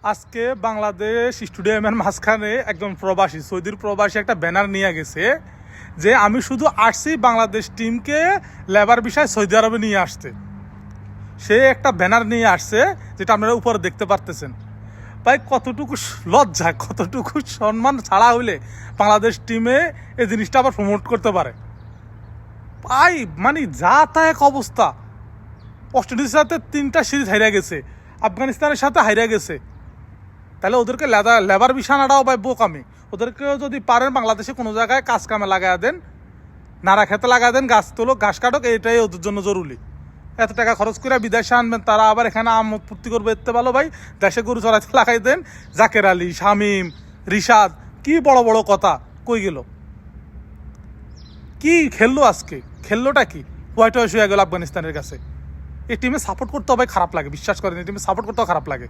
আজকে বাংলাদেশ স্টেডিয়ামের মাঝখানে একজন প্রবাসী সৌদির প্রবাসী একটা ব্যানার নিয়ে গেছে যে আমি শুধু আসছি বাংলাদেশ টিমকে লেবার বিষয় সৌদি আরবে নিয়ে আসতে। সে একটা ব্যানার নিয়ে আসছে যেটা আপনারা উপরে দেখতে পারতেছেন। ভাই কতটুকু লজ্জা, কতটুকু সম্মান ছাড়া হইলে বাংলাদেশ টিমে এই জিনিসটা আবার প্রমোট করতে পারে। ভাই মানে যা তা এক অবস্থা। অস্ট্রেলিয়ার সাথে 3টা সিরিজ হারিয়ে গেছে, আফগানিস্তানের সাথে হারিয়ে গেছে। তাহলে ওদেরকে লেবার বিছানাটাও ভাই বোকামি। ওদেরকেও যদি পারেন বাংলাদেশে কোনো জায়গায় কাজ কামে লাগাই দেন, নাড়া খেতে লাগাই দেন, গাছ তোলো, ঘাস কাটক, এটাই ওদের জন্য জরুরি। এত টাকা খরচ করে বিদেশে আনবেন, তারা আবার এখানে আমোদ ফুর্তি করবে, এতে ভালো ভাই দেশে গরু চড়াইতে লাগাই দেন। জাকের আলী, শামীম, রিশাদ, কি বড় বড় কথা কই গেল? কি খেললো আজকে? খেললোটা কি? হোয়াইট ওয়াশ হয়ে গেল আফগানিস্তানের কাছে। এই টিমে সাপোর্ট করতে হবে, খারাপ লাগে, বিশ্বাস করেন, এই টিমে সাপোর্ট করতেও খারাপ লাগে।